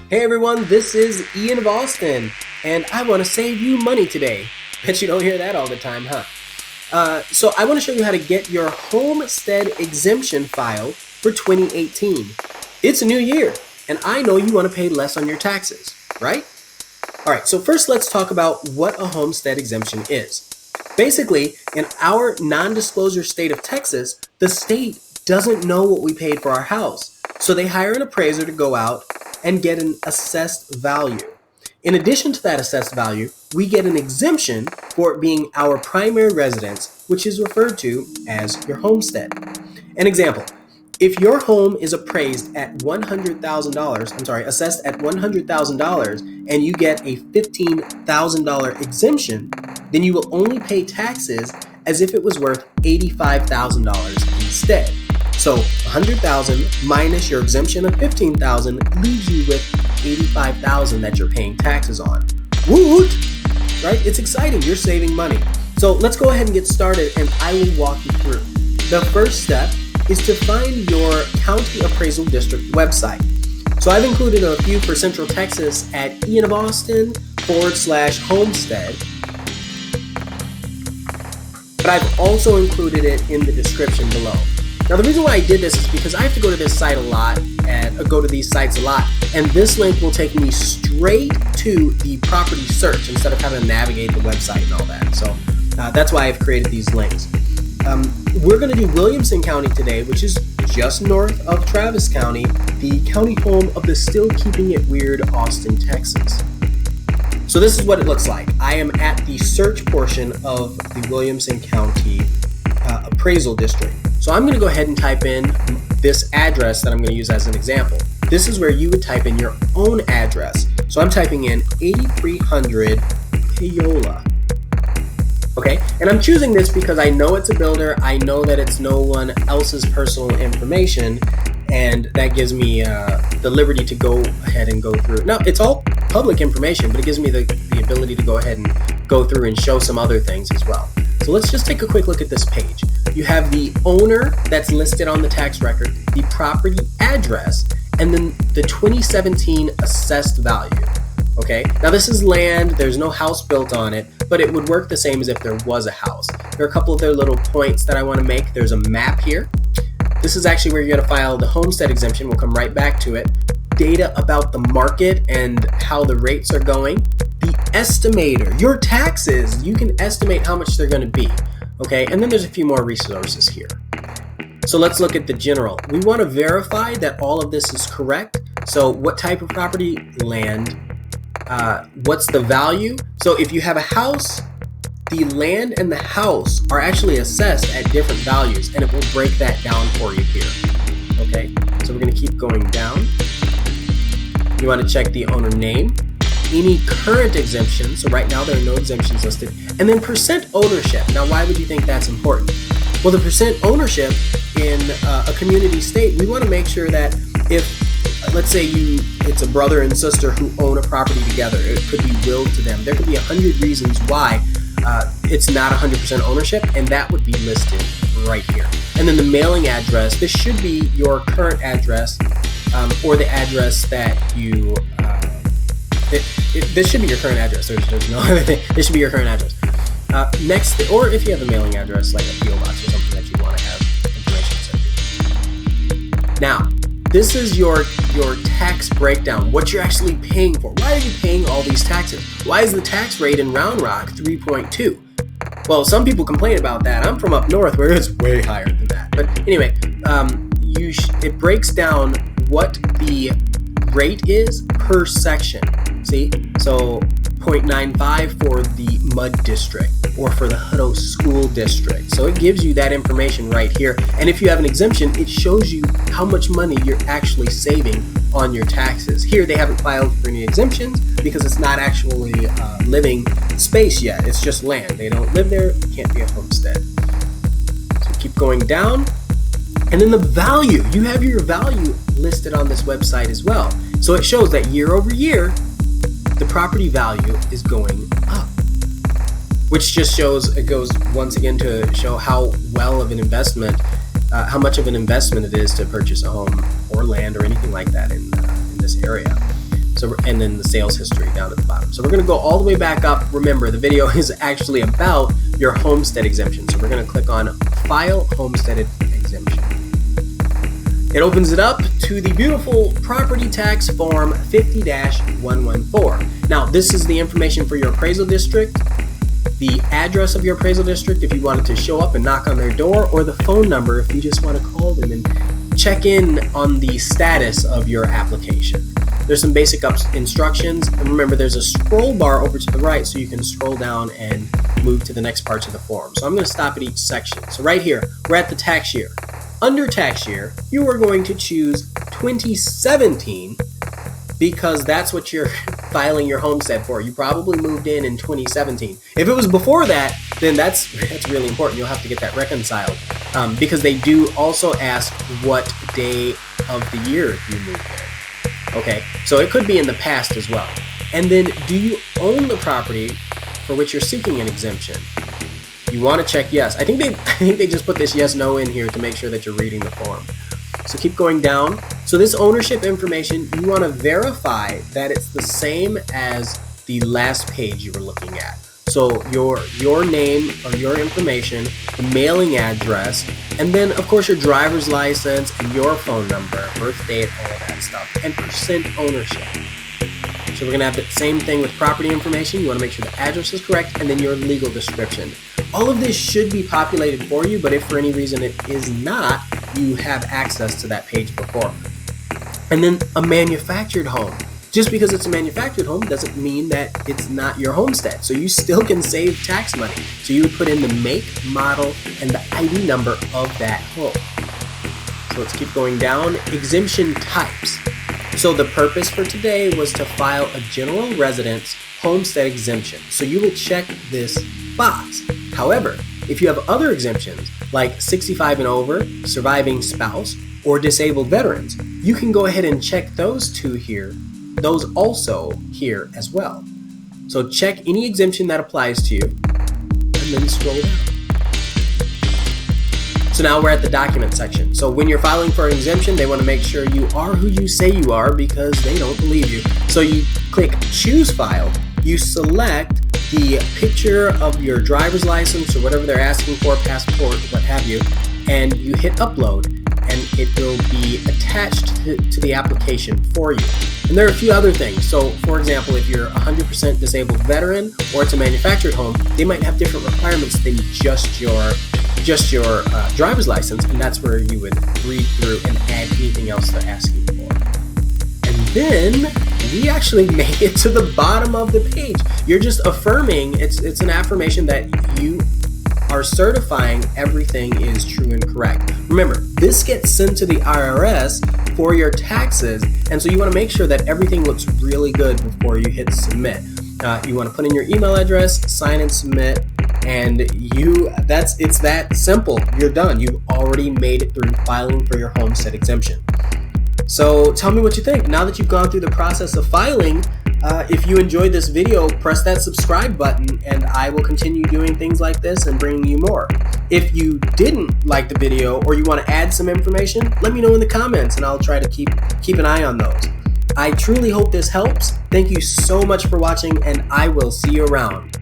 Hey everyone, this is ianofAustin, and I want to save you money today. Bet you don't hear that all the time, huh? So I want to show you how to get your Homestead Exemption file for 2018. It's a new year, and I know you want to pay less on your taxes, right? Alright, so first let's talk about what a Homestead Exemption is. Basically, in our non-disclosure state of Texas, the state doesn't know what we paid for our house, so they hire an appraiser to go out and get an assessed value. In addition to that assessed value, we get an exemption for it being our primary residence, which is referred to as your homestead. An example, if your home is appraised at assessed at $100,000 and you get a $15,000 exemption, then you will only pay taxes as if it was worth $85,000 instead. So $100,000 minus your exemption of $15,000 leaves you with $85,000 that you're paying taxes on. Woot! Right? It's exciting. You're saving money. So let's go ahead and get started, and I will walk you through. The first step is to find your county appraisal district website. So I've included a few for Central Texas at ianofAustin/homestead. But I've also included it in the description below. Now, the reason why I did this is because I have to go to this site a lot and go to these sites a lot, and this link will take me straight to the property search instead of having to navigate the website and all that. So that's why I've created these links. We're going to do Williamson County today, which is just north of Travis County, the county home of the still keeping it weird Austin, Texas. So this is what it looks like. I am at the search portion of the Williamson County appraisal district. So I'm going to go ahead and type in this address that I'm going to use as an example. This is where you would type in your own address. So I'm typing in 8300 Paola. Okay, and I'm choosing this because I know it's a builder. I know that it's no one else's personal information, and that gives me the liberty to go ahead and go through. Now, it's all public information, but it gives me the ability to go ahead and go through and show some other things as well. So let's just take a quick look at this page. You have the owner that's listed on the tax record, the property address, and then the 2017 assessed value. Okay, now this is land, there's no house built on it, but it would work the same as if there was a house. There are a couple of their little points that I want to make. There's a map here. This is actually where you're going to file the homestead exemption. We'll come right back to it. Data about the market and how the rates are going. The estimator, your taxes, you can estimate how much they're going to be. Okay, and then there's a few more resources here. So let's look at the general. We want to verify that all of this is correct. So what type of property? Land. What's the value? So if you have a house, the land and the house are actually assessed at different values, and it will break that down for you here. Okay, so we're going to keep going down. You want to check the owner name, any current exemptions. So right now there are no exemptions listed, and then percent ownership. Now, why would you think that's important? Well, the percent ownership in a community state, we want to make sure that if, let's say it's a brother and sister who own a property together, it could be willed to them. There could be 100 reasons why it's not 100% ownership, and that would be listed right here. And then the mailing address, this should be your current address, or the address that you, this should be your current address. There's no other thing. This should be your current address. Next, or if you have a mailing address like a PO box or something that you want to have information sent to. Now, this is your tax breakdown, what you're actually paying for. Why are you paying all these taxes? Why is the tax rate in Round Rock 3.2? Well, some people complain about that. I'm from up north where it's way higher than that. But anyway, it breaks down what the rate is per section. See? So 0.95 for the Mud District or for the Hutto School District. So it gives you that information right here. And if you have an exemption, it shows you how much money you're actually saving on your taxes. Here they haven't filed for any exemptions because it's not actually living space yet. It's just land. They don't live there. It can't be a homestead. So keep going down. And then the value. You have your value listed on this website as well. So it shows that year over year, the property value is going up, which just shows, it goes once again to show how well of an investment, how much of an investment it is to purchase a home or land or anything like that in this area. So, and then the sales history down at the bottom. So we're going to go all the way back up. Remember, the video is actually about your homestead exemption. So we're going to click on File Homestead Exemption. It opens it up to the beautiful Property Tax Form 50-114. Now, this is the information for your appraisal district, the address of your appraisal district if you wanted to show up and knock on their door, or the phone number if you just want to call them and check in on the status of your application. There's some basic instructions, and remember there's a scroll bar over to the right so you can scroll down and move to the next parts of the form. So I'm going to stop at each section. So right here, we're at the tax year. Under tax year, you are going to choose 2017 because that's what you're filing your homestead for. You probably moved in 2017. If it was before that, then that's really important. You'll have to get that reconciled because they do also ask what day of the year you moved in. Okay, so it could be in the past as well. And then, do you own the property for which you're seeking an exemption? You want to check yes. I think they just put this yes, no in here to make sure that you're reading the form. So keep going down. So this ownership information, you want to verify that it's the same as the last page you were looking at. So your name or your information, the mailing address, and then of course your driver's license and your phone number, birth date, all of that stuff, and percent ownership. So we're going to have the same thing with property information. You want to make sure the address is correct, and then your legal description. All of this should be populated for you, but if for any reason it is not, you have access to that page before. And then a manufactured home. Just because it's a manufactured home doesn't mean that it's not your homestead. So you still can save tax money. So you would put in the make, model, and the ID number of that home. So let's keep going down. Exemption types. So the purpose for today was to file a general residence homestead exemption. So you will check this box. However, if you have other exemptions like 65 and over, surviving spouse, or disabled veterans, you can go ahead and check those two here. Those also here as well. So check any exemption that applies to you and then scroll down. So now we're at the document section. So when you're filing for an exemption, they want to make sure you are who you say you are because they don't believe you. So you click choose file, you select the picture of your driver's license or whatever they're asking for, passport, what have you, and you hit upload. And it will be attached to the application for you. And there are a few other things. So, for example, if you're a 100% disabled veteran or it's a manufactured home, they might have different requirements than just your driver's license, and that's where you would read through and add anything else they're asking for. And then we actually made it to the bottom of the page. You're just affirming. It's an affirmation that you are certifying everything is true and correct. Remember, this gets sent to the IRS for your taxes, and so you want to make sure that everything looks really good before you hit submit. You want to put in your email address, sign and submit, and it's that simple. You're done. You've already made it through filing for your homestead exemption. So tell me what you think. Now that you've gone through the process of filing, if you enjoyed this video, press that subscribe button and I will continue doing things like this and bringing you more. If you didn't like the video or you want to add some information, let me know in the comments and I'll try to keep an eye on those. I truly hope this helps. Thank you so much for watching and I will see you around.